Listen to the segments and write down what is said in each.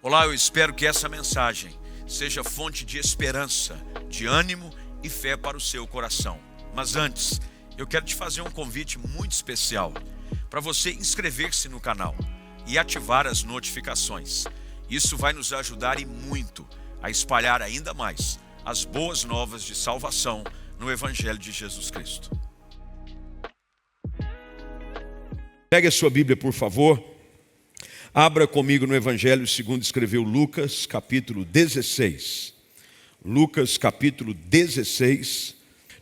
Olá, eu espero que essa mensagem seja fonte de esperança, de ânimo e fé para o seu coração. Mas antes, eu quero te fazer um convite muito especial para você inscrever-se no canal e ativar as notificações. Isso vai nos ajudar e muito a espalhar ainda mais as boas novas de salvação no Evangelho de Jesus Cristo. Pegue a sua Bíblia, por favor. Abra comigo no Evangelho segundo escreveu Lucas, capítulo 16. Lucas, capítulo 16.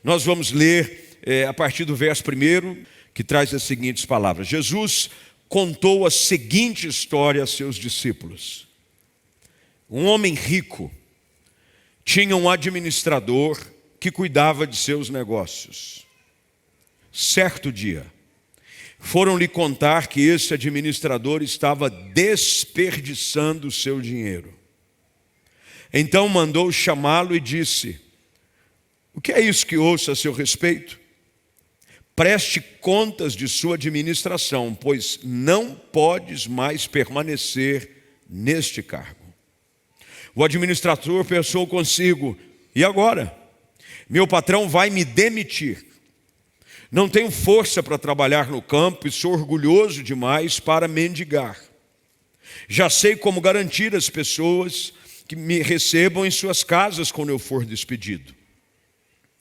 Nós vamos ler a partir do verso 1, que traz as seguintes palavras. Jesus contou a seguinte história a seus discípulos. Um homem rico tinha um administrador que cuidava de seus negócios. Certo dia, foram lhe contar que esse administrador estava desperdiçando o seu dinheiro. Então mandou chamá-lo e disse: o que é isso que ouço a seu respeito? Preste contas de sua administração, pois não podes mais permanecer neste cargo. O administrador pensou consigo: e agora? Meu patrão vai me demitir. Não tenho força para trabalhar no campo e sou orgulhoso demais para mendigar. Já sei como garantir as pessoas que me recebam em suas casas quando eu for despedido.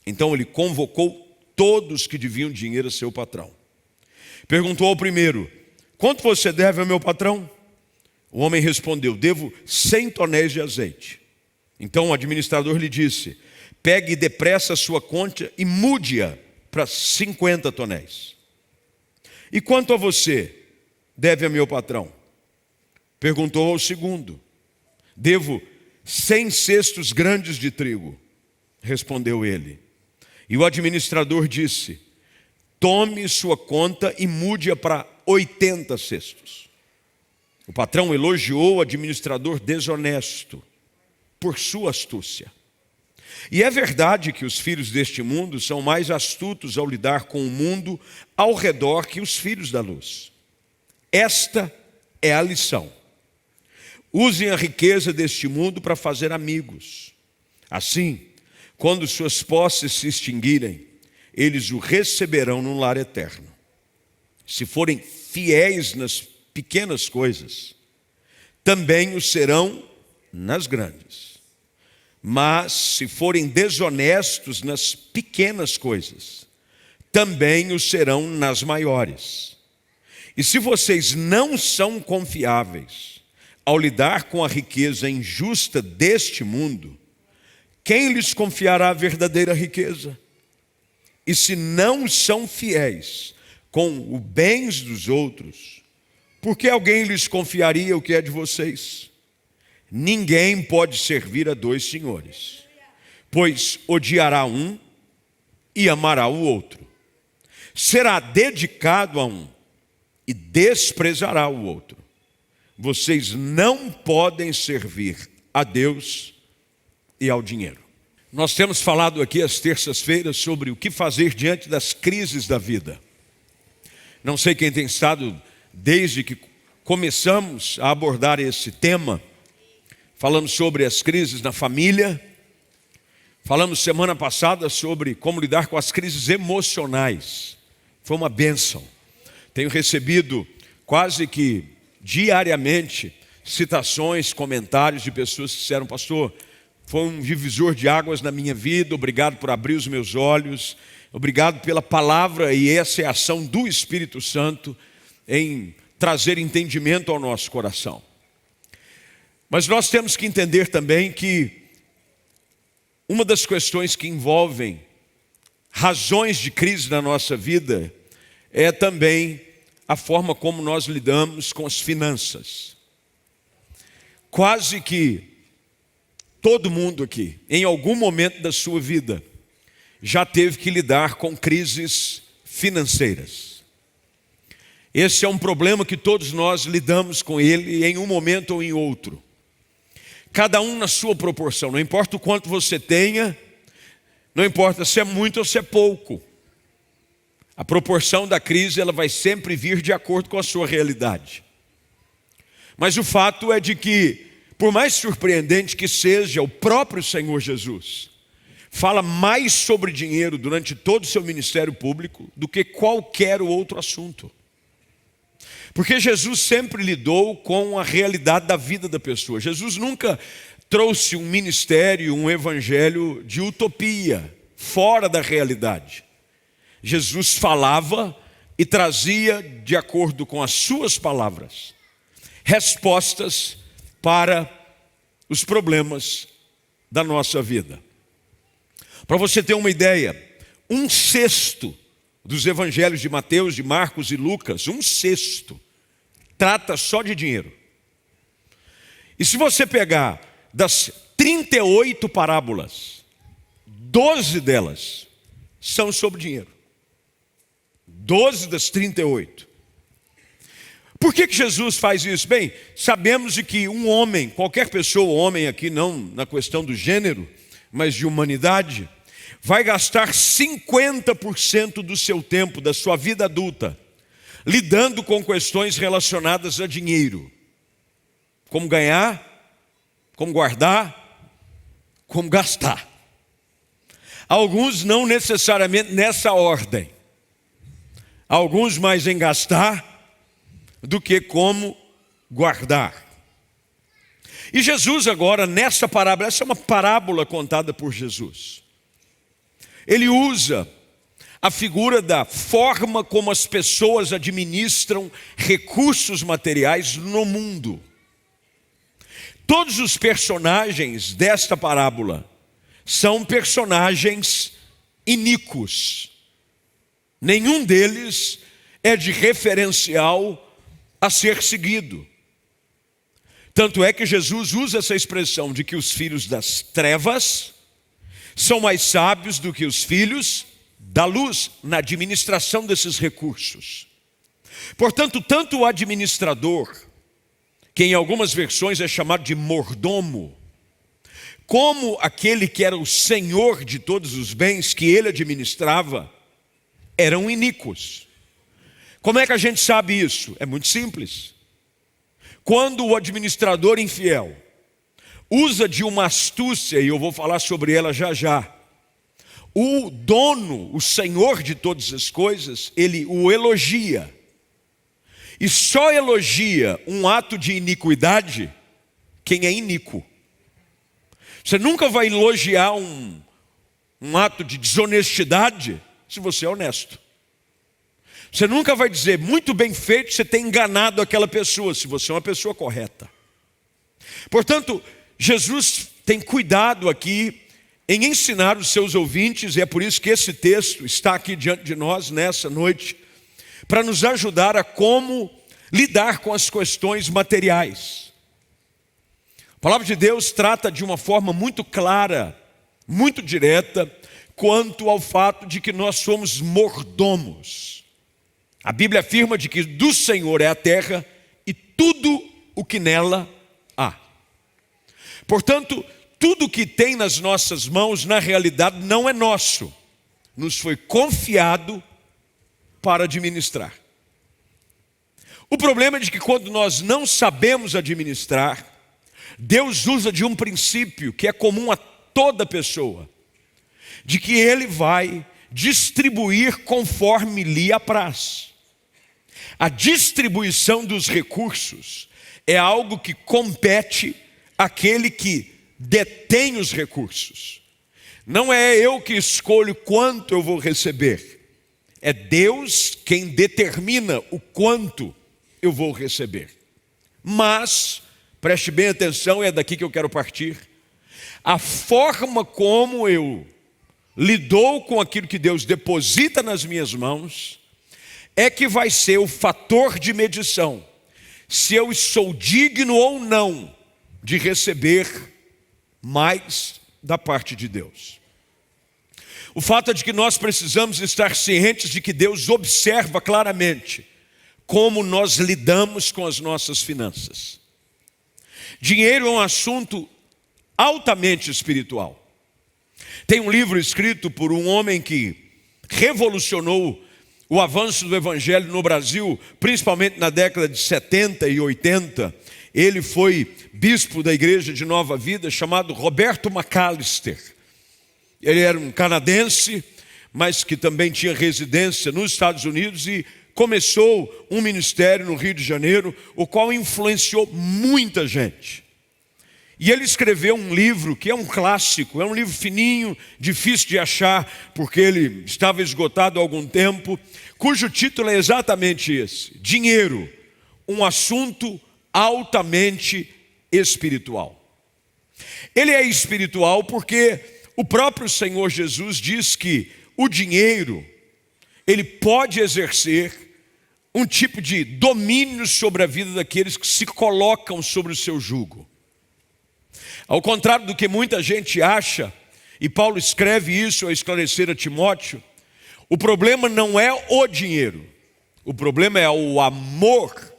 Então ele convocou todos que deviam dinheiro a seu patrão. Perguntou ao primeiro: quanto você deve ao meu patrão? O homem respondeu: devo 100 tonéis de azeite. Então o administrador lhe disse: pegue depressa a sua conta e mude-a para 50 tonéis. E quanto a você, deve a meu patrão? Perguntou ao segundo: devo 100 cestos grandes de trigo. Respondeu ele. E o administrador disse: tome sua conta e mude-a para 80 cestos. O patrão elogiou o administrador desonesto por sua astúcia. E é verdade que os filhos deste mundo são mais astutos ao lidar com o mundo ao redor que os filhos da luz. Esta é a lição. Usem a riqueza deste mundo para fazer amigos. Assim, quando suas posses se extinguirem, eles o receberão num lar eterno. Se forem fiéis nas pequenas coisas, também o serão nas grandes. Mas se forem desonestos nas pequenas coisas, também o serão nas maiores. E se vocês não são confiáveis ao lidar com a riqueza injusta deste mundo, quem lhes confiará a verdadeira riqueza? E se não são fiéis com os bens dos outros, por que alguém lhes confiaria o que é de vocês? Ninguém pode servir a dois senhores, pois odiará um e amará o outro. Será dedicado a um e desprezará o outro. Vocês não podem servir a Deus e ao dinheiro. Nós temos falado aqui às terças-feiras sobre o que fazer diante das crises da vida. Não sei quem tem estado desde que começamos a abordar esse tema. Falamos sobre as crises na família. Falamos semana passada sobre como lidar com as crises emocionais. Foi uma bênção. Tenho recebido quase que diariamente citações, comentários de pessoas que disseram: pastor, foi um divisor de águas na minha vida, obrigado por abrir os meus olhos, obrigado pela palavra, e essa é a ação do Espírito Santo em trazer entendimento ao nosso coração. Mas nós temos que entender também que uma das questões que envolvem razões de crise na nossa vida é também a forma como nós lidamos com as finanças. Quase que todo mundo aqui, em algum momento da sua vida, já teve que lidar com crises financeiras. Esse é um problema que todos nós lidamos com ele em um momento ou em outro. Cada um na sua proporção, não importa o quanto você tenha, não importa se é muito ou se é pouco. A proporção da crise ela vai sempre vir de acordo com a sua realidade. Mas o fato é de que Por mais surpreendente que seja, o próprio Senhor Jesus fala mais sobre dinheiro durante todo o seu ministério público do que qualquer outro assunto. Porque Jesus sempre lidou com a realidade da vida da pessoa. Jesus nunca trouxe um ministério, um evangelho de utopia, fora da realidade. Jesus falava e trazia, de acordo com as suas palavras, respostas para os problemas da nossa vida. Para você ter uma ideia, 1/6 dos evangelhos de Mateus, de Marcos e Lucas, 1/6, trata só de dinheiro. E se você pegar das 38 parábolas, 12 delas são sobre dinheiro. 12 das 38. Por que Jesus faz isso? Bem, sabemos de que um homem, qualquer pessoa, homem aqui não na questão do gênero, mas de humanidade, vai gastar 50% do seu tempo, da sua vida adulta, lidando com questões relacionadas a dinheiro. Como ganhar, como guardar, como gastar. Alguns não necessariamente nessa ordem. Alguns mais em gastar do que como guardar. E Jesus agora, nessa parábola, essa é uma parábola contada por Jesus. Ele usa a figura da forma como as pessoas administram recursos materiais no mundo. Todos os personagens desta parábola são personagens iníquos. Nenhum deles é de referencial a ser seguido. Tanto é que Jesus usa essa expressão de que os filhos das trevas são mais sábios do que os filhos da luz na administração desses recursos. Portanto, tanto o administrador, que em algumas versões é chamado de mordomo, como aquele que era o senhor de todos os bens que ele administrava, eram iníquos. Como é que a gente sabe isso? É muito simples. Quando o administrador infiel usa de uma astúcia, e eu vou falar sobre ela já já, o dono, o senhor de todas as coisas, ele o elogia. E só elogia um ato de iniquidade quem é iníquo. Você nunca vai elogiar um ato de desonestidade se você é honesto. Você nunca vai dizer, muito bem feito, você tem enganado aquela pessoa, se você é uma pessoa correta. Portanto, Jesus tem cuidado aqui em ensinar os seus ouvintes, e é por isso que esse texto está aqui diante de nós nessa noite, para nos ajudar a como lidar com as questões materiais. A palavra de Deus trata de uma forma muito clara, muito direta, quanto ao fato de que nós somos mordomos. A Bíblia afirma de que do Senhor é a terra e tudo o que nela há. Portanto, tudo que tem nas nossas mãos, na realidade, não é nosso. Nos foi confiado para administrar. O problema é de que quando nós não sabemos administrar, Deus usa de um princípio que é comum a toda pessoa, de que Ele vai distribuir conforme lhe apraz. A distribuição dos recursos é algo que compete àquele que detém os recursos. Não é eu que escolho quanto eu vou receber. É Deus quem determina o quanto eu vou receber. Mas, preste bem atenção, é daqui que eu quero partir. A forma como eu lidou com aquilo que Deus deposita nas minhas mãos é que vai ser o fator de medição se eu sou digno ou não de receber mais da parte de Deus. O fato é de que nós precisamos estar cientes de que Deus observa claramente como nós lidamos com as nossas finanças. Dinheiro é um assunto altamente espiritual. Tem um livro escrito por um homem que revolucionou o avanço do evangelho no Brasil, principalmente na década de 70 e 80. Ele foi bispo da igreja de Nova Vida, chamado Roberto McAllister. Ele era um canadense, mas que também tinha residência nos Estados Unidos e começou um ministério no Rio de Janeiro, o qual influenciou muita gente. E ele escreveu um livro que é um clássico, é um livro fininho, difícil de achar, porque ele estava esgotado há algum tempo, cujo título é exatamente esse: Dinheiro, um assunto altamente espiritual. Ele é espiritual porque o próprio Senhor Jesus diz que o dinheiro, ele pode exercer um tipo de domínio sobre a vida daqueles que se colocam sobre o seu jugo. Ao contrário do que muita gente acha, e Paulo escreve isso a esclarecer a Timóteo, o problema não é o dinheiro, o problema é o amor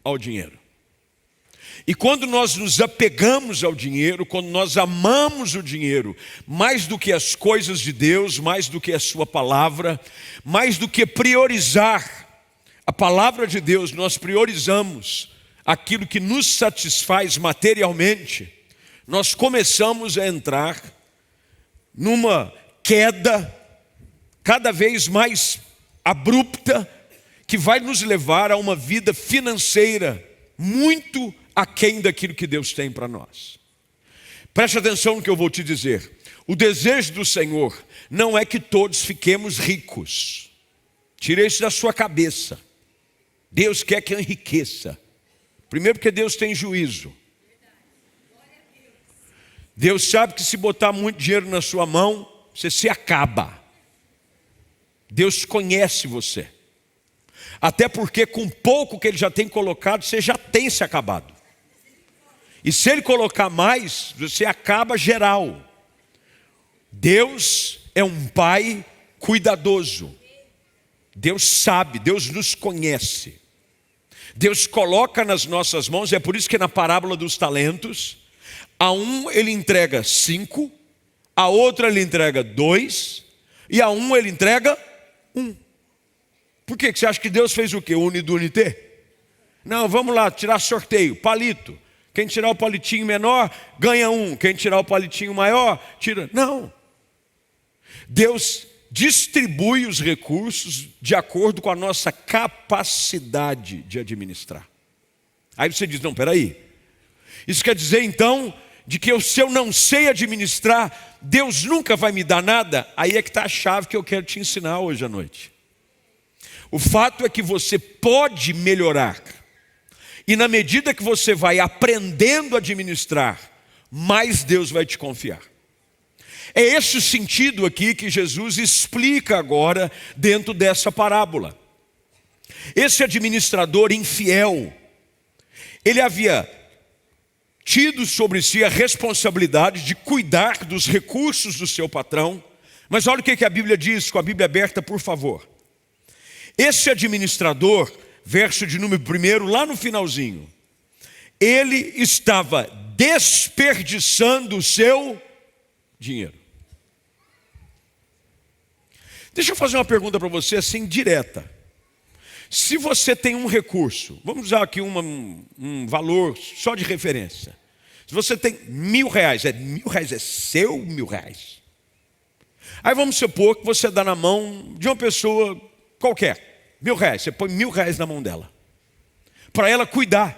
ao dinheiro. E quando nós nos apegamos ao dinheiro, quando nós amamos o dinheiro, mais do que as coisas de Deus, mais do que a sua palavra, mais do que priorizar a palavra de Deus, nós priorizamos aquilo que nos satisfaz materialmente, nós começamos a entrar numa queda cada vez mais abrupta, que vai nos levar a uma vida financeira muito aquém daquilo que Deus tem para nós. Preste atenção no que eu vou te dizer. O desejo do Senhor não é que todos fiquemos ricos. Tire isso da sua cabeça. Deus quer que enriqueça. Primeiro porque Deus tem juízo. Deus sabe que se botar muito dinheiro na sua mão, você se acaba. Deus conhece você. Até porque com pouco que Ele já tem colocado, você já tem se acabado. E se Ele colocar mais, você acaba geral. Deus é um Pai cuidadoso. Deus sabe, Deus nos conhece. Deus coloca nas nossas mãos, é por isso que na parábola dos talentos, a um Ele entrega 5, a outro Ele entrega 2, e a um Ele entrega 1. Por quê? Você acha que Deus fez o quê? Unidunité? Não, vamos lá, tirar sorteio, palito. Quem tirar o palitinho menor, ganha 1. Quem tirar o palitinho maior, tira. Não. Deus distribui os recursos de acordo com a nossa capacidade de administrar. Aí você diz, não, peraí. Isso quer dizer então, de que se eu não sei administrar, Deus nunca vai me dar nada? Aí é que está a chave que eu quero te ensinar hoje à noite. O fato é que você pode melhorar. E na medida que você vai aprendendo a administrar, mais Deus vai te confiar. É esse o sentido aqui que Jesus explica agora dentro dessa parábola. Esse administrador infiel, ele havia tido sobre si a responsabilidade de cuidar dos recursos do seu patrão. Mas olha o que a Bíblia diz, com a Bíblia aberta, por favor. Esse administrador, verso de número 1, lá no finalzinho, ele estava desperdiçando o seu dinheiro. Deixa eu fazer uma pergunta para você assim, direta. Se você tem um recurso, vamos usar aqui um valor só de referência. Se você tem R$1.000, R$1.000 é seu R$1.000. Aí vamos supor que você dá na mão de uma pessoa qualquer, R$1.000, você põe R$1.000 na mão dela, para ela cuidar,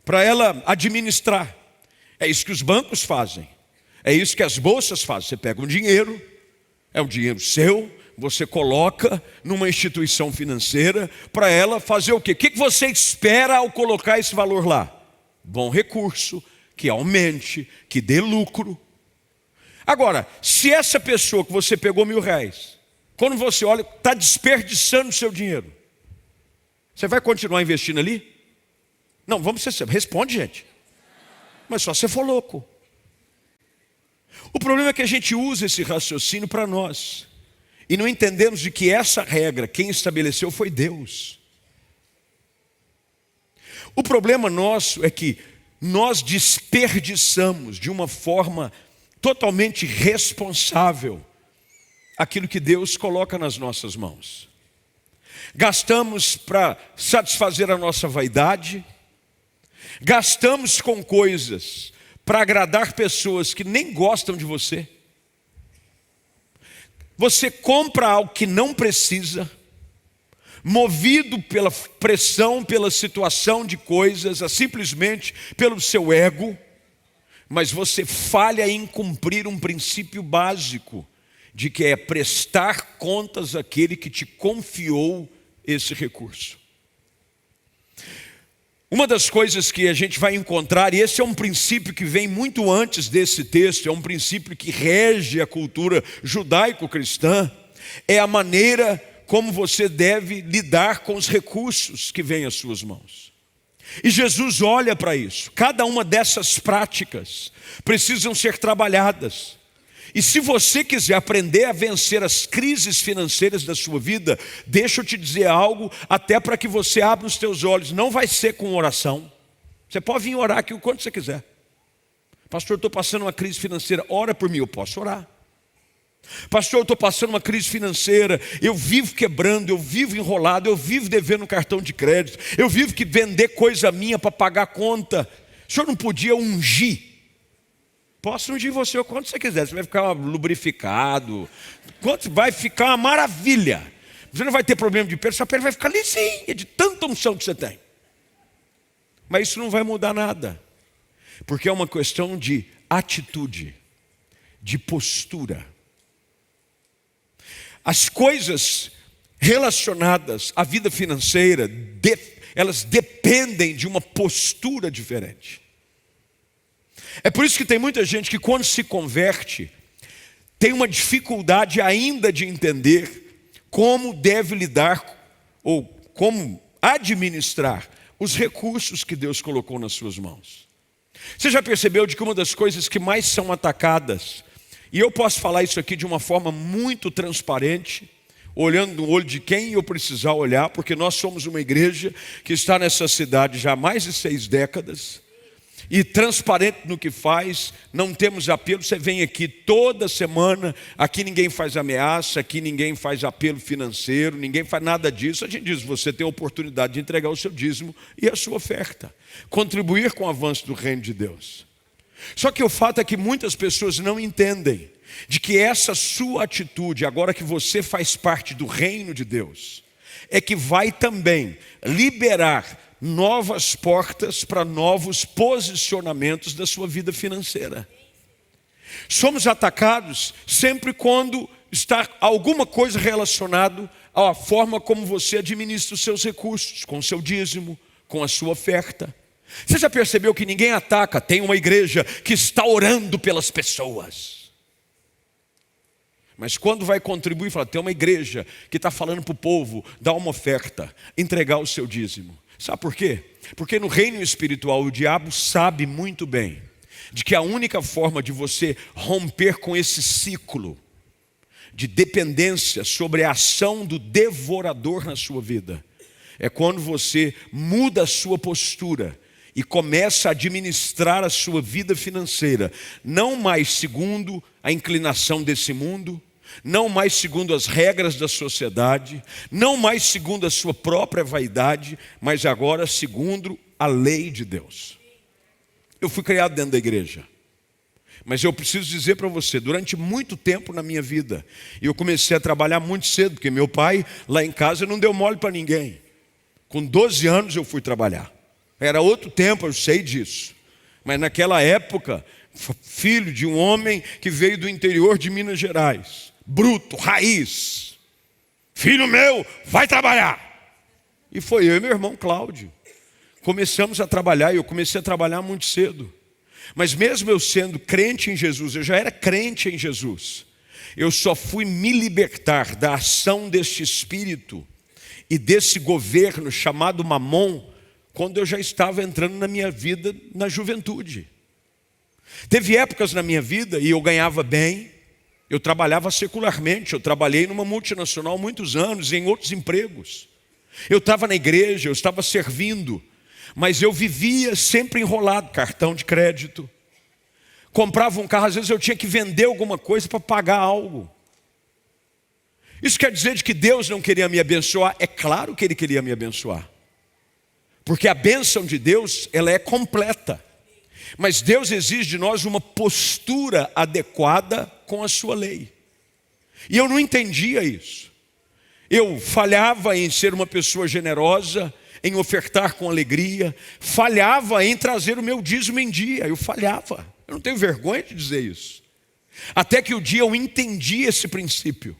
para ela administrar. É isso que os bancos fazem, é isso que as bolsas fazem. Você pega um dinheiro, é um dinheiro seu, você coloca numa instituição financeira para ela fazer o quê? O que você espera ao colocar esse valor lá? Bom recurso, que aumente, que dê lucro. Agora, se essa pessoa que você pegou R$1.000, quando você olha, está desperdiçando o seu dinheiro, você vai continuar investindo ali? Não, vamos ser, responde, gente. Mas só se for louco. O problema é que a gente usa esse raciocínio para nós e não entendemos de que essa regra, quem estabeleceu foi Deus. O problema nosso é que nós desperdiçamos de uma forma totalmente irresponsável aquilo que Deus coloca nas nossas mãos. Gastamos para satisfazer a nossa vaidade, Gastamos com coisas para agradar pessoas que nem gostam de você. Você compra algo que não precisa, movido pela pressão, pela situação de coisas, simplesmente pelo seu ego, mas você falha em cumprir um princípio básico, de que é prestar contas àquele que te confiou esse recurso. Uma das coisas que a gente vai encontrar, e esse é um princípio que vem muito antes desse texto, é um princípio que rege a cultura judaico-cristã, é a maneira como você deve lidar com os recursos que vêm às suas mãos. E Jesus olha para isso. Cada uma dessas práticas precisam ser trabalhadas. E se você quiser aprender a vencer as crises financeiras da sua vida, deixa eu te dizer algo, até para que você abra os teus olhos. Não vai ser com oração. Você pode vir orar aqui o quanto você quiser. Pastor, eu estou passando uma crise financeira. Ora por mim, eu posso orar. Pastor, eu estou passando uma crise financeira, eu vivo quebrando, eu vivo enrolado, eu vivo devendo cartão de crédito, eu vivo que vender coisa minha para pagar a conta. O senhor não podia ungir? Posso ungir você o quanto você quiser, você vai ficar lubrificado, vai ficar uma maravilha. Você não vai ter problema de pele, sua pele vai ficar lisinha de tanta unção que você tem. Mas isso não vai mudar nada, porque é uma questão de atitude, de postura. As coisas relacionadas à vida financeira, elas dependem de uma postura diferente. É por isso que tem muita gente que quando se converte, tem uma dificuldade ainda de entender como deve lidar ou como administrar os recursos que Deus colocou nas suas mãos. Você já percebeu de que uma das coisas que mais são atacadas, e eu posso falar isso aqui de uma forma muito transparente, olhando no olho de quem eu precisar olhar, porque nós somos uma igreja que está nessa cidade já há mais de 6 décadas, e transparente no que faz, não temos apelo. Você vem aqui toda semana, aqui ninguém faz ameaça, aqui ninguém faz apelo financeiro, ninguém faz nada disso. A gente diz, você tem a oportunidade de entregar o seu dízimo e a sua oferta, contribuir com o avanço do reino de Deus. Só que o fato é que muitas pessoas não entendem de que essa sua atitude, agora que você faz parte do reino de Deus, é que vai também liberar novas portas para novos posicionamentos da sua vida financeira. Somos atacados sempre quando está alguma coisa relacionada à forma como você administra os seus recursos, com o seu dízimo, com a sua oferta. Você já percebeu que ninguém ataca? Tem uma igreja que está orando pelas pessoas. Mas quando vai contribuir, fala, tem uma igreja que está falando para o povo, dar uma oferta, entregar o seu dízimo. Sabe por quê? Porque no reino espiritual o diabo sabe muito bem de que a única forma de você romper com esse ciclo de dependência sobre a ação do devorador na sua vida é quando você muda a sua postura e começa a administrar a sua vida financeira, não mais segundo a inclinação desse mundo, não mais segundo as regras da sociedade, não mais segundo a sua própria vaidade, mas agora segundo a lei de Deus. Eu fui criado dentro da igreja, mas eu preciso dizer para você, durante muito tempo na minha vida, eu comecei a trabalhar muito cedo, porque meu pai lá em casa não deu mole para ninguém. Com 12 anos eu fui trabalhar. Era outro tempo, eu sei disso. Mas naquela época, filho de um homem que veio do interior de Minas Gerais, bruto, raiz, filho meu, vai trabalhar. E foi eu e meu irmão Cláudio. Começamos a trabalhar, e eu comecei a trabalhar muito cedo. Mas mesmo eu sendo crente em Jesus, eu já era crente em Jesus, eu só fui me libertar da ação deste espírito e desse governo chamado Mamon, quando eu já estava entrando na minha vida na juventude. Teve épocas na minha vida, e eu ganhava bem, eu trabalhava secularmente, eu trabalhei numa multinacional há muitos anos, em outros empregos. Eu estava na igreja, eu estava servindo, mas eu vivia sempre enrolado, cartão de crédito. Comprava um carro, às vezes eu tinha que vender alguma coisa para pagar algo. Isso quer dizer de que Deus não queria me abençoar? É claro que Ele queria me abençoar. Porque a bênção de Deus, ela é completa. Mas Deus exige de nós uma postura adequada com a sua lei. E eu não entendia isso. Eu falhava em ser uma pessoa generosa, em ofertar com alegria, falhava em trazer o meu dízimo em dia, eu falhava. Eu não tenho vergonha de dizer isso. Até que o dia eu entendi esse princípio.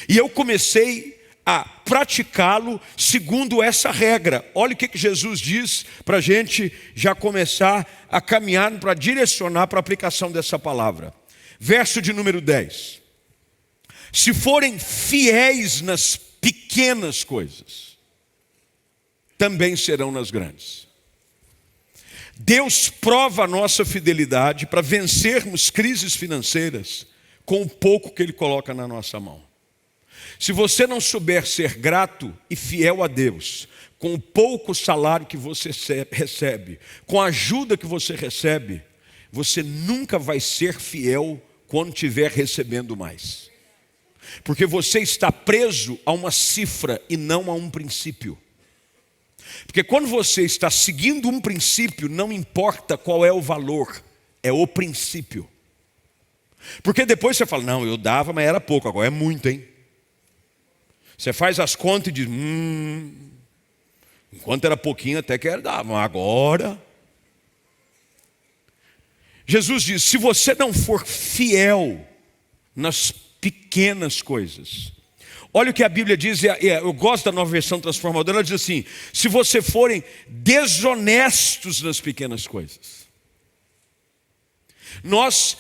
E eu comecei a praticá-lo segundo essa regra. Olha o que Jesus diz para a gente já começar a caminhar para direcionar para a aplicação dessa palavra. Verso de número 10. Se forem fiéis nas pequenas coisas, também serão nas grandes. Deus prova a nossa fidelidade para vencermos crises financeiras com o pouco que Ele coloca na nossa mão. Se você não souber ser grato e fiel a Deus, com o pouco salário que você recebe, com a ajuda que você recebe, você nunca vai ser fiel quando estiver recebendo mais. Porque você está preso a uma cifra e não a um princípio. Porque quando você está seguindo um princípio, não importa qual é o valor, é o princípio. Porque depois você fala, não, eu dava, mas era pouco, agora é muito, hein? Você faz as contas e diz, enquanto era pouquinho até que era dar, mas agora... Jesus diz, se você não for fiel nas pequenas coisas. Olha o que a Bíblia diz, eu gosto da Nova Versão Transformadora, ela diz assim, se você forem desonestos nas pequenas coisas. Nós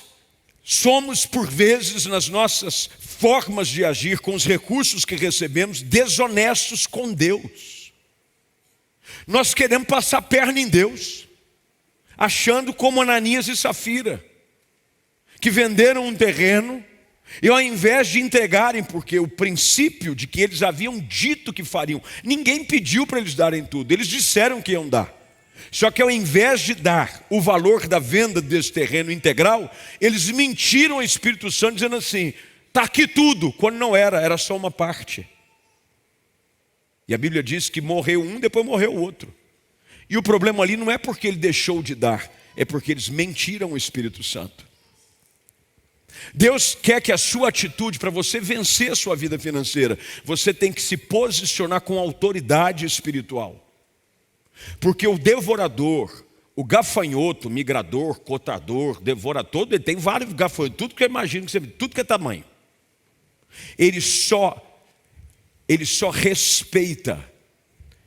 somos, por vezes, nas nossas formas de agir, com os recursos que recebemos, desonestos com Deus. Nós queremos passar a perna em Deus, achando como Ananias e Safira, que venderam um terreno, e ao invés de entregarem, porque o princípio de que eles haviam dito que fariam, ninguém pediu para eles darem tudo, eles disseram que iam dar. Só que ao invés de dar o valor da venda desse terreno integral, eles mentiram ao Espírito Santo dizendo assim, está aqui tudo, quando não era só uma parte. E a Bíblia diz que morreu um, depois morreu o outro. E o problema ali não é porque ele deixou de dar, é porque eles mentiram ao Espírito Santo. Deus quer que a sua atitude, para você vencer a sua vida financeira, você tem que se posicionar com autoridade espiritual. Porque o devorador, o gafanhoto, migrador, cotador, devorador, ele tem vários gafanhotos, tudo que eu imagino, tudo que é tamanho. Ele só respeita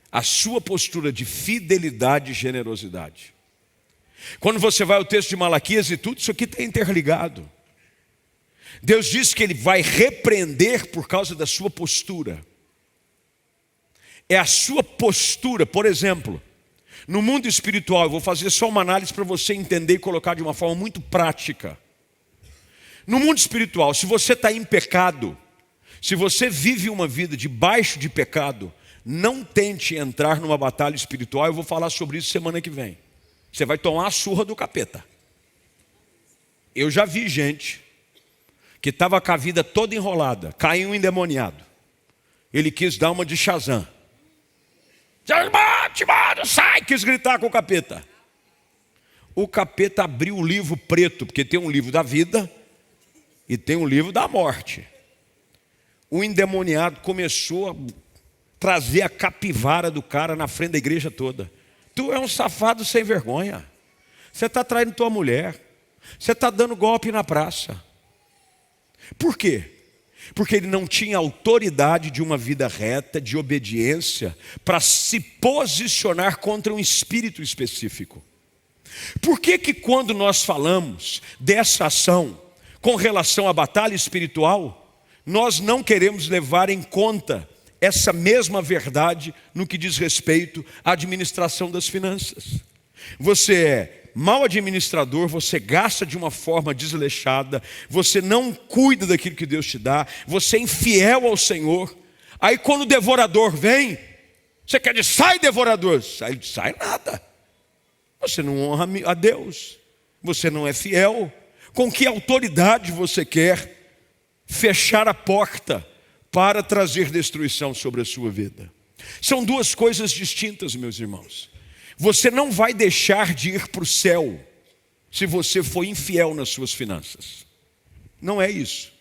a sua postura de fidelidade e generosidade. Quando você vai ao texto de Malaquias e tudo, isso aqui está interligado. Deus diz que Ele vai repreender por causa da sua postura. É a sua postura, por exemplo, no mundo espiritual, eu vou fazer só uma análise para você entender e colocar de uma forma muito prática. No mundo espiritual, se você está em pecado, se você vive uma vida debaixo de pecado, não tente entrar numa batalha espiritual, eu vou falar sobre isso semana que vem. Você vai tomar a surra do capeta. Eu já vi gente que estava com a vida toda enrolada, caiu um endemoniado. Ele quis dar uma de Shazam. Sai, quis gritar com o capeta. O capeta abriu o livro preto, porque tem um livro da vida e tem um livro da morte. O endemoniado começou a trazer a capivara do cara na frente da igreja toda. Tu é um safado sem vergonha. Você está traindo tua mulher. Você está dando golpe na praça. Por quê? Porque ele não tinha autoridade de uma vida reta, de obediência, para se posicionar contra um espírito específico. Por que quando nós falamos dessa ação com relação à batalha espiritual, nós não queremos levar em conta essa mesma verdade no que diz respeito à administração das finanças? Você é mau administrador, você gasta de uma forma desleixada, você não cuida daquilo que Deus te dá, você é infiel ao Senhor. Aí quando o devorador vem, você quer dizer, sai devorador, sai nada. Você não honra a Deus, você não é fiel. Com que autoridade você quer fechar a porta para trazer destruição sobre a sua vida? São duas coisas distintas, meus irmãos. Você não vai deixar de ir para o céu se você for infiel nas suas finanças. Não é isso.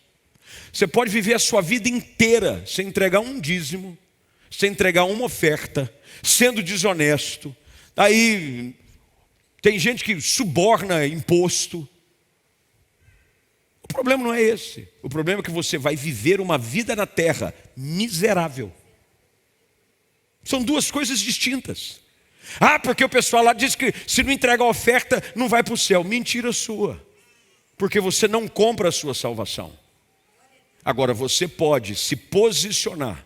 Você pode viver a sua vida inteira sem entregar um dízimo, sem entregar uma oferta, sendo desonesto. Aí tem gente que suborna imposto. O problema não é esse. O problema é que você vai viver uma vida na terra miserável. São duas coisas distintas. Porque o pessoal lá diz que se não entregar a oferta não vai para o céu. Mentira sua. Porque você não compra a sua salvação. Agora você pode se posicionar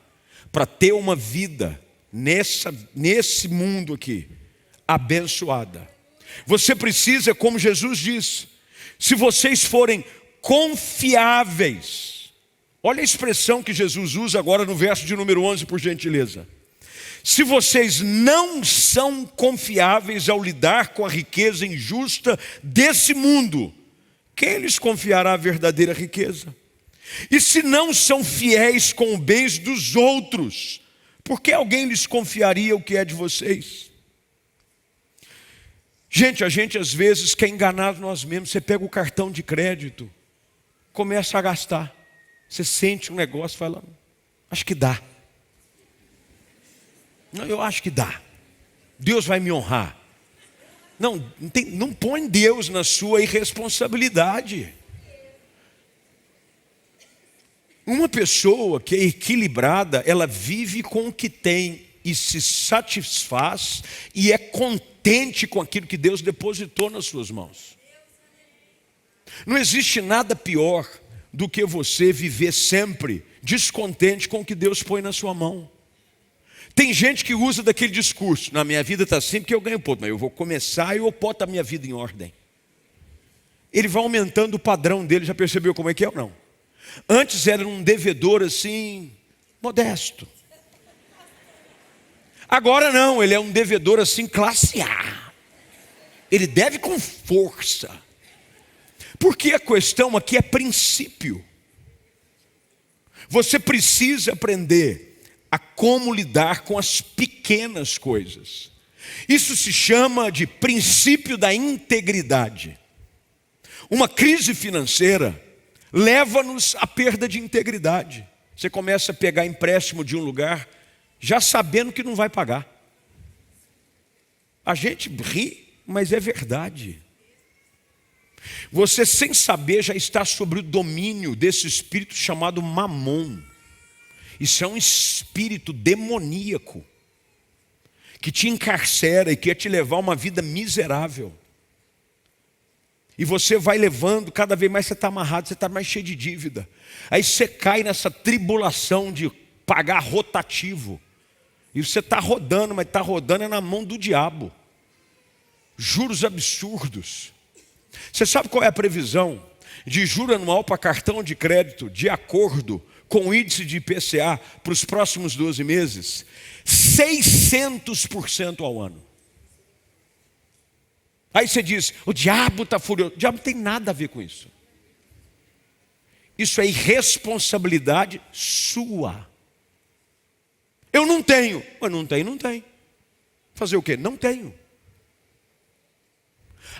para ter uma vida nesse mundo aqui, abençoada. Você precisa, como Jesus diz, se vocês forem confiáveis. Olha a expressão que Jesus usa agora no verso de número 11, por gentileza. Se vocês não são confiáveis ao lidar com a riqueza injusta desse mundo, quem lhes confiará a verdadeira riqueza? E se não são fiéis com os bens dos outros, por que alguém lhes confiaria o que é de vocês? Gente, a gente às vezes quer enganar nós mesmos. Você pega o cartão de crédito, começa a gastar. Você sente um negócio e fala, acho que dá. Não, eu acho que dá. Deus vai me honrar. Não põe Deus na sua irresponsabilidade. Uma pessoa que é equilibrada, ela vive com o que tem e se satisfaz e é contente com aquilo que Deus depositou nas suas mãos. Não existe nada pior do que você viver sempre descontente com o que Deus põe na sua mão. Tem gente que usa daquele discurso, na minha vida está assim porque eu ganho pouco, mas eu vou começar e eu boto a minha vida em ordem. Ele vai aumentando o padrão dele, já percebeu como é que é ou não? Antes era um devedor assim, modesto. Agora não, ele é um devedor assim, classe A. Ele deve com força. Porque a questão aqui é princípio. Você precisa aprender a como lidar com as pequenas coisas. Isso se chama de princípio da integridade. Uma crise financeira leva-nos à perda de integridade. Você começa a pegar empréstimo de um lugar, já sabendo que não vai pagar. A gente ri, mas é verdade. Você sem saber já está sobre o domínio desse espírito chamado Mamon. Isso é um espírito demoníaco que te encarcera e quer te levar a uma vida miserável. E você vai levando, cada vez mais você está amarrado, você está mais cheio de dívida. Aí você cai nessa tribulação de pagar rotativo. E você está rodando, mas está rodando é na mão do diabo. Juros absurdos. Você sabe qual é a previsão de juro anual para cartão de crédito de acordo com o índice de IPCA para os próximos 12 meses? 600% ao ano. Aí você diz, o diabo está furioso. O diabo não tem nada a ver com isso. Isso é irresponsabilidade sua. Eu não tenho. Mas não tem. Fazer o quê? Não tenho.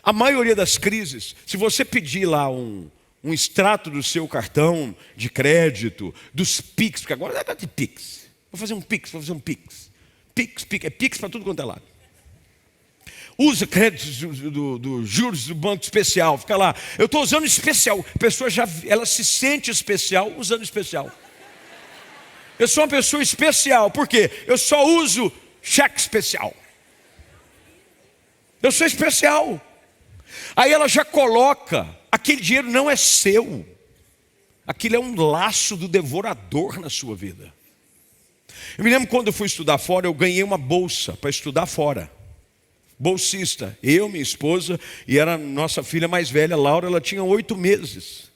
A maioria das crises, se você pedir lá um extrato do seu cartão de crédito, dos PIX, porque agora é de PIX. Vou fazer um PIX. PIX, é PIX para tudo quanto é lado. Usa créditos dos juros do banco especial, fica lá. Eu estou usando especial. A pessoa ela se sente especial usando especial. Eu sou uma pessoa especial, por quê? Eu só uso cheque especial. Eu sou especial. Aí ela já coloca, aquele dinheiro não é seu. Aquilo é um laço do devorador na sua vida. Eu me lembro quando eu fui estudar fora, eu ganhei uma bolsa para estudar fora. Bolsista, eu, minha esposa, e era a nossa filha mais velha, Laura, ela tinha 8 meses.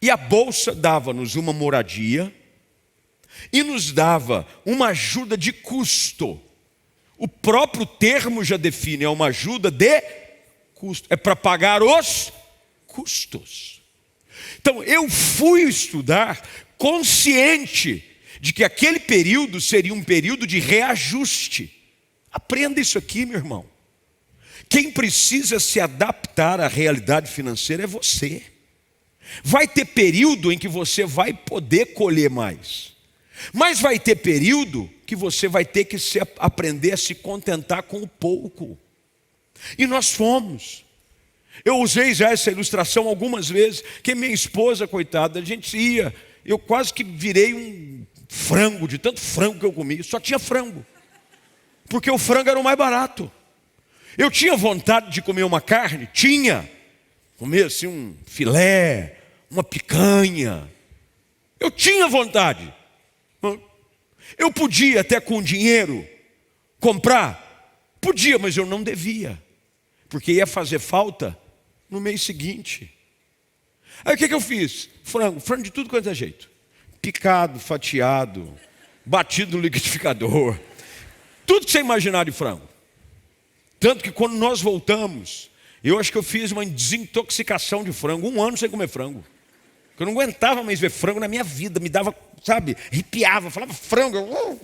E a bolsa dava-nos uma moradia e nos dava uma ajuda de custo. O próprio termo já define, é uma ajuda de custo. É para pagar os custos. Então eu fui estudar consciente de que aquele período seria um período de reajuste. Aprenda isso aqui, meu irmão. Quem precisa se adaptar à realidade financeira é você. Vai ter período em que você vai poder colher mais, mas vai ter período que você vai ter que aprender a se contentar com o pouco. E nós fomos. Eu usei já essa ilustração algumas vezes, que minha esposa, coitada, a gente ia, eu quase que virei um frango, de tanto frango que eu comi, só tinha frango, porque o frango era o mais barato. Eu tinha vontade de comer uma carne? Tinha. Comer assim um filé, uma picanha. Eu tinha vontade. Eu podia até com dinheiro comprar? Podia, mas eu não devia, porque ia fazer falta no mês seguinte. Aí o que eu fiz? Frango de tudo quanto é jeito. Picado, fatiado, batido no liquidificador. Tudo que você imaginar de frango. Tanto que quando nós voltamos, eu acho que eu fiz uma desintoxicação de frango. 1 ano sem comer frango. Eu não aguentava mais ver frango na minha vida. Me dava, sabe, arrepiava, falava frango.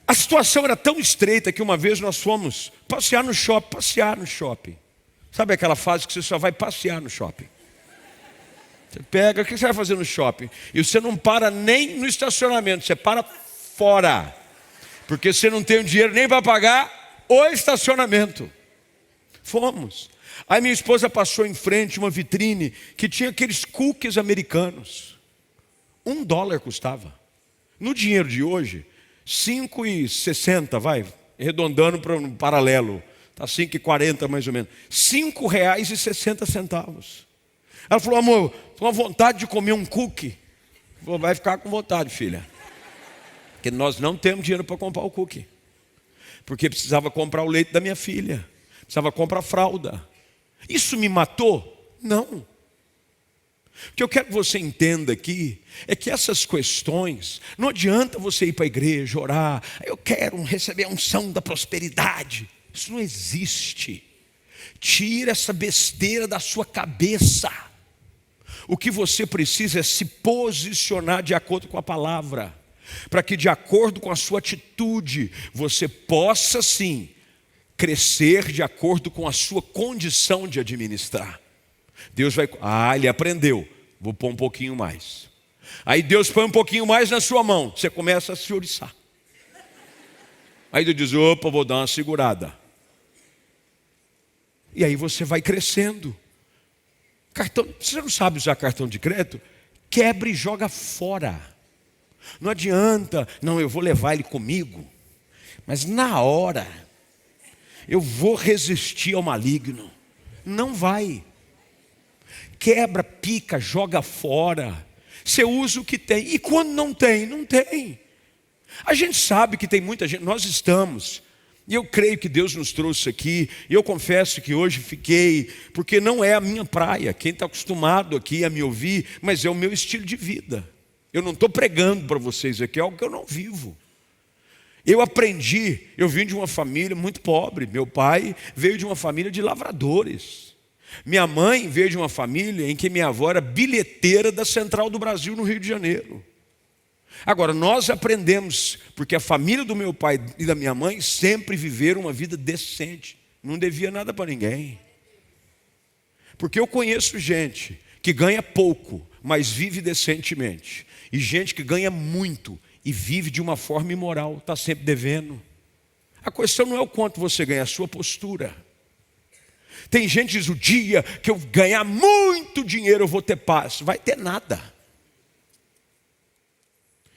A situação era tão estreita que uma vez nós fomos passear no shopping. Sabe aquela fase que você só vai passear no shopping? Você pega, o que você vai fazer no shopping? E você não para nem no estacionamento, você para fora. Porque você não tem o dinheiro nem para pagar o estacionamento. Fomos. Aí minha esposa passou em frente uma vitrine que tinha aqueles cookies americanos. $1 custava. No dinheiro de hoje, 5,60, vai, arredondando para um paralelo. Está 5,40 mais ou menos. R$5,60. Ela falou, amor, estou com vontade de comer um cookie. Falei, vai ficar com vontade, filha. Porque nós não temos dinheiro para comprar o cookie. Porque precisava comprar o leite da minha filha. Precisava comprar fralda. Isso me matou? Não. O que eu quero que você entenda aqui é que essas questões, não adianta você ir para a igreja, orar, eu quero receber a unção da prosperidade. Isso não existe. Tira essa besteira da sua cabeça. O que você precisa é se posicionar de acordo com a palavra, para que de acordo com a sua atitude, você possa sim crescer de acordo com a sua condição de administrar. Deus vai, ele aprendeu, vou pôr um pouquinho mais. Aí Deus põe um pouquinho mais na sua mão, você começa a se oriçar. Aí Deus diz, opa, vou dar uma segurada. E aí você vai crescendo. Você não sabe usar cartão de crédito? Quebra e joga fora. Não adianta, não, eu vou levar ele comigo, mas na hora eu vou resistir ao maligno. Não vai. Quebra, pica, joga fora. Você usa o que tem. E quando não tem, não tem. A gente sabe que tem muita gente. Nós estamos. E eu creio que Deus nos trouxe aqui. E eu confesso que hoje fiquei. Porque não é a minha praia. Quem está acostumado aqui a me ouvir. Mas é o meu estilo de vida. Eu não estou pregando para vocês aqui. É algo que eu não vivo. Eu aprendi. Eu vim de uma família muito pobre. Meu pai veio de uma família de lavradores. Minha mãe veio de uma família em que minha avó era bilheteira da Central do Brasil no Rio de Janeiro. Agora, nós aprendemos, porque a família do meu pai e da minha mãe sempre viveram uma vida decente. Não devia nada para ninguém. Porque eu conheço gente que ganha pouco, mas vive decentemente. E gente que ganha muito e vive de uma forma imoral, está sempre devendo. A questão não é o quanto você ganha, é a sua postura. Tem gente que diz, o dia que eu ganhar muito dinheiro eu vou ter paz. Vai ter nada.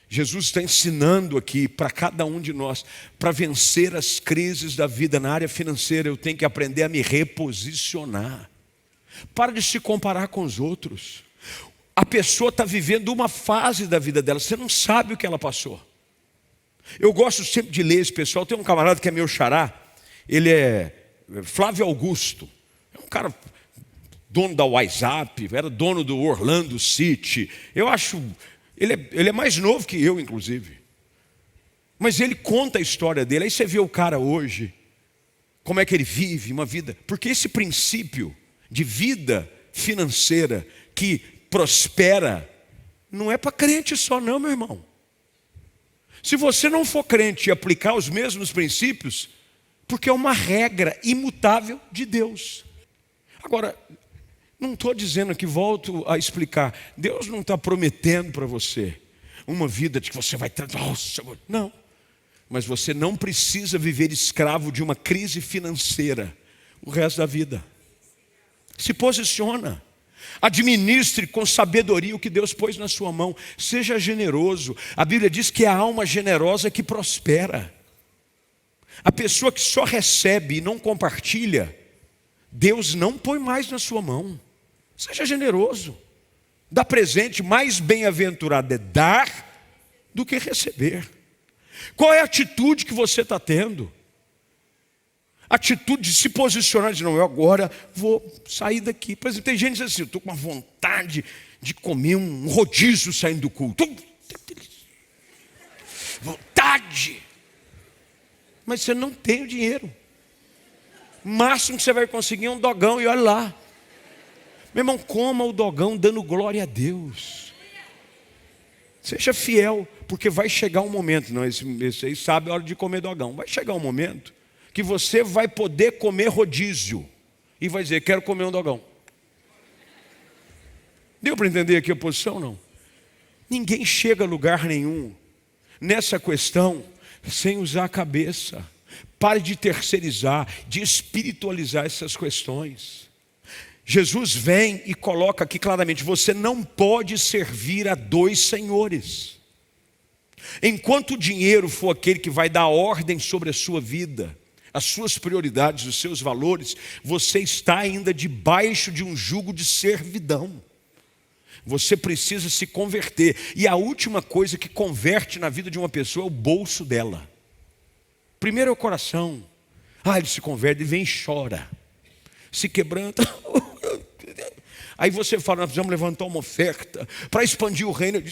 Jesus está ensinando aqui para cada um de nós, para vencer as crises da vida na área financeira, eu tenho que aprender a me reposicionar. Para de se comparar com os outros. A pessoa está vivendo uma fase da vida dela, você não sabe o que ela passou. Eu gosto sempre de ler esse pessoal. Tem um camarada que é meu xará, ele é Flávio Augusto. É um cara dono da WhatsApp, era dono do Orlando City. Eu acho, ele é mais novo que eu, inclusive. Mas ele conta a história dele. Aí você vê o cara hoje, como é que ele vive uma vida. Porque esse princípio de vida financeira que prospera, não é para crente só não, meu irmão. Se você não for crente e aplicar os mesmos princípios, porque é uma regra imutável de Deus. Agora, não estou dizendo aqui, volto a explicar, Deus não está prometendo para você uma vida de que você vai... Nossa, não. Mas você não precisa viver escravo de uma crise financeira o resto da vida. Se posiciona. Administre com sabedoria o que Deus pôs na sua mão. Seja generoso. A Bíblia diz que é a alma generosa que prospera. A pessoa que só recebe e não compartilha, Deus não põe mais na sua mão. Seja generoso. Dá presente, mais bem-aventurado é dar do que receber. Qual é a atitude que você está tendo? Atitude de se posicionar, de não, eu agora vou sair daqui. Por exemplo, tem gente que diz assim, eu estou com uma vontade de comer um rodízio saindo do culto. Vontade. Mas você não tem o dinheiro. O máximo que você vai conseguir é um dogão e olha lá. Meu irmão, coma o dogão dando glória a Deus. Seja fiel, porque vai chegar um momento, não, esse aí sabe a hora de comer dogão. Vai chegar um momento que você vai poder comer rodízio e vai dizer, quero comer um dogão. Deu para entender aqui a posição, não? Ninguém chega a lugar nenhum nessa questão sem usar a cabeça. Pare de terceirizar, de espiritualizar essas questões. Jesus vem e coloca aqui claramente, você não pode servir a dois senhores. Enquanto o dinheiro for aquele que vai dar ordem sobre a sua vida, as suas prioridades, os seus valores, você está ainda debaixo de um jugo de servidão. Você precisa se converter. E a última coisa que converte na vida de uma pessoa é o bolso dela. Primeiro é o coração. Ele se converte, ele vem e chora. Se quebranta. Aí você fala, nós precisamos levantar uma oferta para expandir o reino.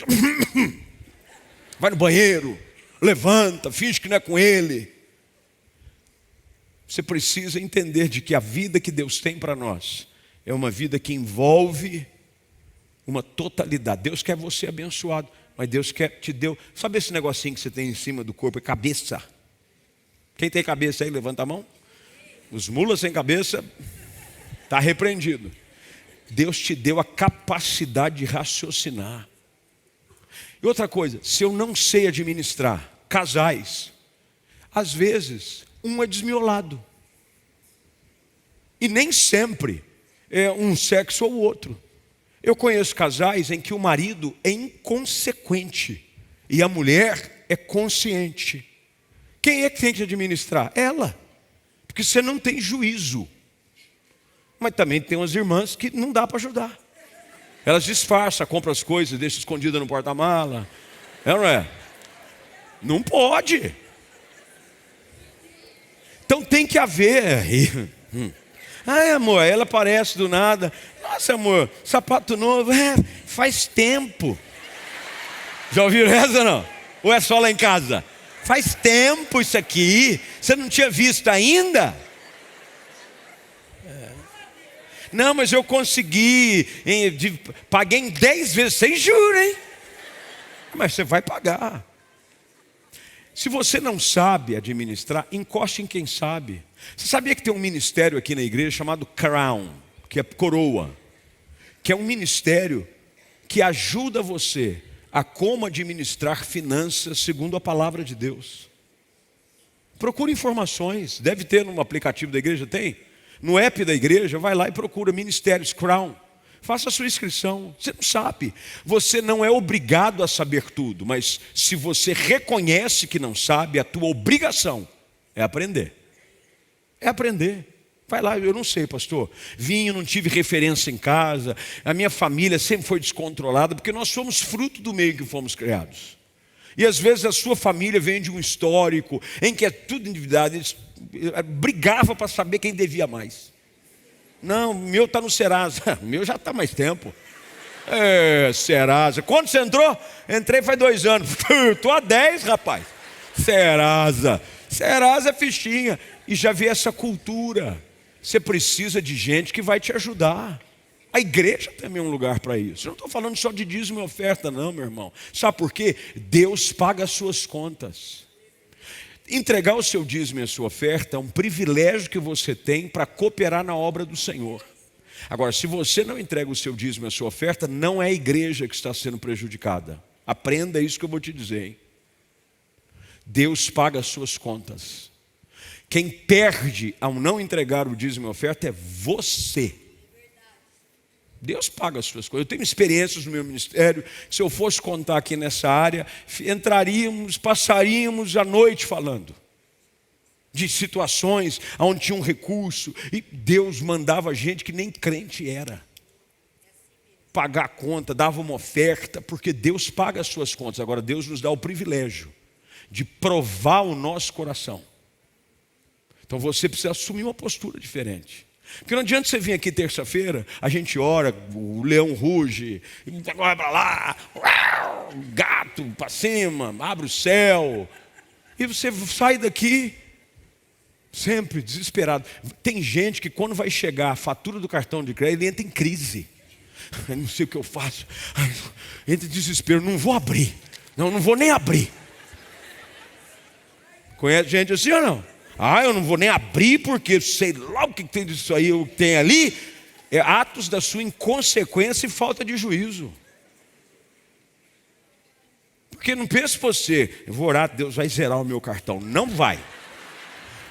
Vai no banheiro, levanta, finge que não é com ele. Você precisa entender de que a vida que Deus tem para nós é uma vida que envolve uma totalidade. Deus quer você abençoado, mas Deus te deu. Sabe esse negocinho que você tem em cima do corpo? É cabeça. Quem tem cabeça aí, levanta a mão. Os mulas sem cabeça, está repreendido. Deus te deu a capacidade de raciocinar. E outra coisa, se eu não sei administrar casais, às vezes um é desmiolado. E nem sempre é um sexo ou o outro. Eu conheço casais em que o marido é inconsequente e a mulher é consciente. Quem é que tem que administrar? Ela. Porque você não tem juízo. Mas também tem umas irmãs que não dá para ajudar. Elas disfarçam, compram as coisas, deixam escondidas no porta-mala. É ou não é? Não pode. Então tem que haver. Amor, ela aparece do nada. Nossa, amor, sapato novo. Faz tempo. Já ouviram essa não? Ou é só lá em casa? Faz tempo isso aqui. Você não tinha visto ainda? Não, mas eu consegui. Paguei em 10 vezes. Sem juros, hein? Mas você vai pagar. Se você não sabe administrar, encoste em quem sabe. Você sabia que tem um ministério aqui na igreja chamado Crown, que é coroa, que é um ministério que ajuda você a como administrar finanças segundo a palavra de Deus. Procure informações, deve ter no aplicativo da igreja, tem? No app da igreja, vai lá e procura Ministérios Crown. Faça a sua inscrição. Você não sabe. Você não é obrigado a saber tudo. Mas se você reconhece que não sabe, a tua obrigação é aprender. É aprender. Vai lá, eu não sei, pastor. Vinho, não tive referência em casa. A minha família sempre foi descontrolada, porque nós somos fruto do meio que fomos criados. E às vezes a sua família vem de um histórico em que é tudo endividado. Eles brigavam para saber quem devia mais. Não, o meu está no Serasa. O meu já está há mais tempo. Serasa. Quando você entrou? Entrei faz 2 anos. Estou há 10, rapaz. Serasa. Serasa é fichinha. E já vi essa cultura. Você precisa de gente que vai te ajudar. A igreja também é um lugar para isso. Eu não estou falando só de dízimo e oferta não, meu irmão. Sabe por quê? Deus paga as suas contas. Entregar o seu dízimo e a sua oferta é um privilégio que você tem para cooperar na obra do Senhor. Agora, se você não entrega o seu dízimo e a sua oferta, não é a igreja que está sendo prejudicada. Aprenda isso que eu vou te dizer, hein? Deus paga as suas contas. Quem perde ao não entregar o dízimo e a oferta é você. Deus paga as suas coisas. Eu tenho experiências no meu ministério. Se eu fosse contar aqui nessa área, passaríamos a noite falando de situações onde tinha um recurso e Deus mandava gente que nem crente era pagar a conta, dava uma oferta, porque Deus paga as suas contas. Agora Deus nos dá o privilégio de provar o nosso coração. Então você precisa assumir uma postura diferente. Porque não adianta você vir aqui terça-feira, a gente ora, o leão ruge, vai para lá, gato para cima, abre o céu, e você sai daqui sempre desesperado. Tem gente que quando vai chegar a fatura do cartão de crédito, ele entra em crise. Eu não sei o que eu faço, entra em desespero, não vou abrir, não vou nem abrir. Conhece gente assim ou não? Eu não vou nem abrir porque sei lá o que tem disso aí, o que tem ali. É atos da sua inconsequência e falta de juízo. Porque não pense você, eu vou orar, Deus vai zerar o meu cartão. Não vai.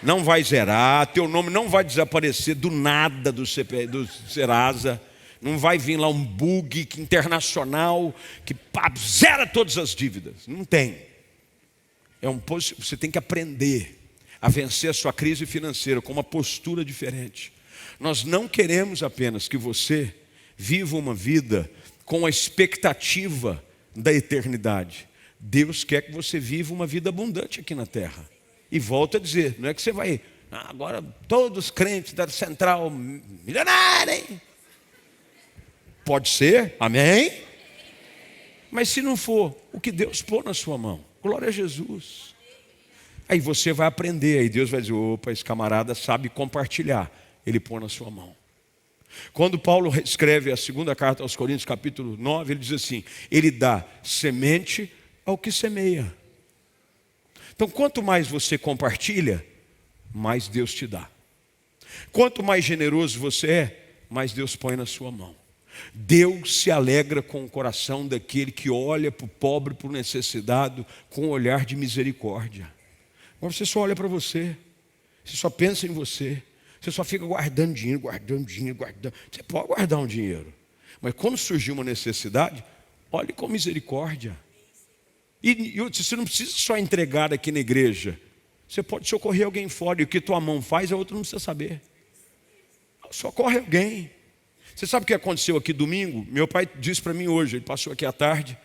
Não vai zerar, teu nome não vai desaparecer do nada do Serasa. Não vai vir lá um bug internacional que zera todas as dívidas. Não tem. Você tem que aprender a vencer a sua crise financeira com uma postura diferente. Nós não queremos apenas que você viva uma vida com a expectativa da eternidade. Deus quer que você viva uma vida abundante aqui na terra. E volto a dizer, não é que você vai, agora todos os crentes da Central milionária, hein? Pode ser, amém? Mas se não for, o que Deus pôr na sua mão, glória a Jesus. Aí você vai aprender, aí Deus vai dizer, opa, esse camarada sabe compartilhar. Ele põe na sua mão. Quando Paulo escreve a segunda carta aos Coríntios, capítulo 9, ele diz assim, ele dá semente ao que semeia. Então, quanto mais você compartilha, mais Deus te dá. Quanto mais generoso você é, mais Deus põe na sua mão. Deus se alegra com o coração daquele que olha para o pobre, para o necessitado, com um olhar de misericórdia. Agora você só olha para você só pensa em você, você só fica guardando dinheiro. Você pode guardar um dinheiro, mas quando surgir uma necessidade, olhe com misericórdia. E você não precisa só entregar aqui na igreja, você pode socorrer alguém fora, e o que tua mão faz, a outra não precisa saber. Socorre alguém. Você sabe o que aconteceu aqui domingo? Meu pai disse para mim hoje, ele passou aqui à tarde,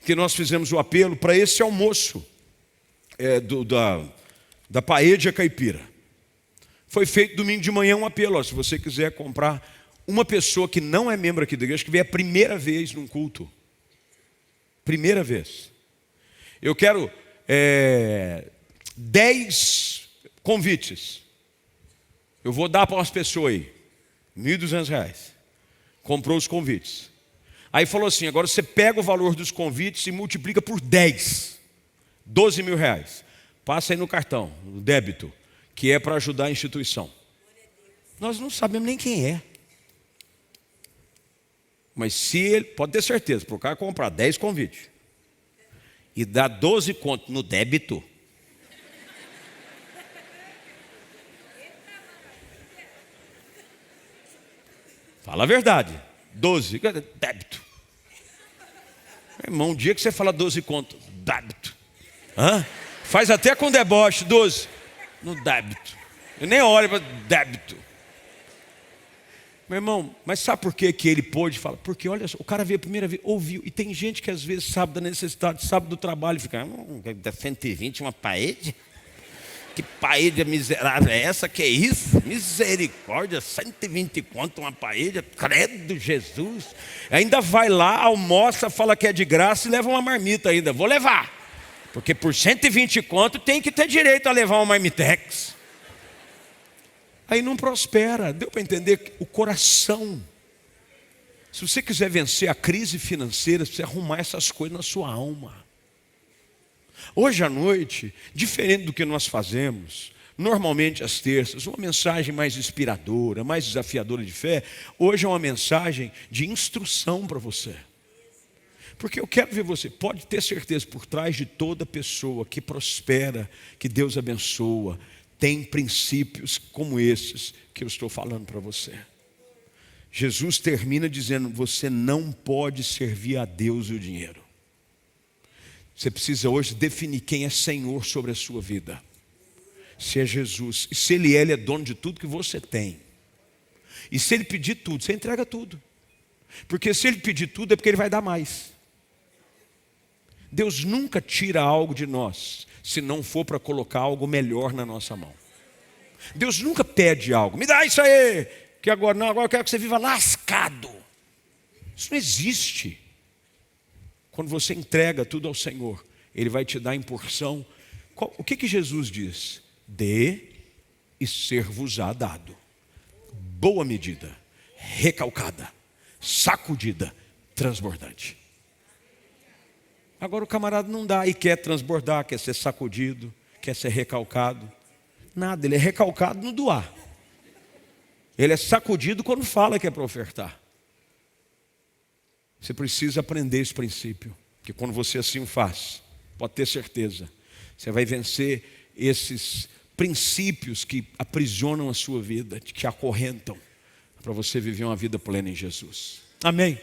que nós fizemos o apelo para esse almoço da Paella Caipira. Foi feito domingo de manhã um apelo, se você quiser comprar uma pessoa que não é membro aqui da igreja, que veio a primeira vez num culto. Primeira vez. Eu quero 10 convites. Eu vou dar para umas pessoas aí, R$1.200. Comprou os convites. Aí falou assim, agora você pega o valor dos convites e multiplica por 10. R$12.000. Passa aí no cartão, no débito, que é para ajudar a instituição. Nós não sabemos nem quem é. Mas se ele, pode ter certeza, para o cara comprar 10 convites e dar 12 contos no débito, fala a verdade, 12, débito. Meu irmão, um dia que você fala 12 contos, débito. Faz até com deboche, 12, no débito. Eu nem olho para débito. Meu irmão, mas sabe por que ele pôde falar? Porque olha só, o cara veio a primeira vez, ouviu. E tem gente que às vezes sabe da necessidade, sabe do trabalho, e fica, 120 uma parede? Que parede miserável é essa? Que é isso? Misericórdia, 120 conto uma parede? Credo, Jesus. Ainda vai lá, almoça, fala que é de graça e leva uma marmita ainda. Vou levar. Porque por 120 conto tem que ter direito a levar uma marmitex. Aí não prospera. Deu para entender o coração. Se você quiser vencer a crise financeira, você precisa arrumar essas coisas na sua alma. Hoje à noite, diferente do que nós fazemos, normalmente às terças, uma mensagem mais inspiradora, mais desafiadora de fé, hoje é uma mensagem de instrução para você. Porque eu quero ver você, pode ter certeza, por trás de toda pessoa que prospera, que Deus abençoa, tem princípios como esses que eu estou falando para você. Jesus termina dizendo, você não pode servir a Deus e o dinheiro. Você precisa hoje definir quem é Senhor sobre a sua vida. Se é Jesus, e se Ele é dono de tudo que você tem. E se Ele pedir tudo, você entrega tudo. Porque se Ele pedir tudo é porque Ele vai dar mais. Deus nunca tira algo de nós, se não for para colocar algo melhor na nossa mão. Deus nunca pede algo, me dá isso aí, que agora não, agora eu quero que você viva lascado. Isso não existe. Quando você entrega tudo ao Senhor, Ele vai te dar em porção. O que Jesus diz? Dê e ser-vos-á dado. Boa medida, recalcada, sacudida, transbordante. Agora o camarada não dá e quer transbordar, quer ser sacudido, quer ser recalcado. Nada, ele é recalcado no doar. Ele é sacudido quando fala que é para ofertar. Você precisa aprender esse princípio, que quando você assim o faz, pode ter certeza, você vai vencer esses princípios que aprisionam a sua vida, que acorrentam, para você viver uma vida plena em Jesus. Amém.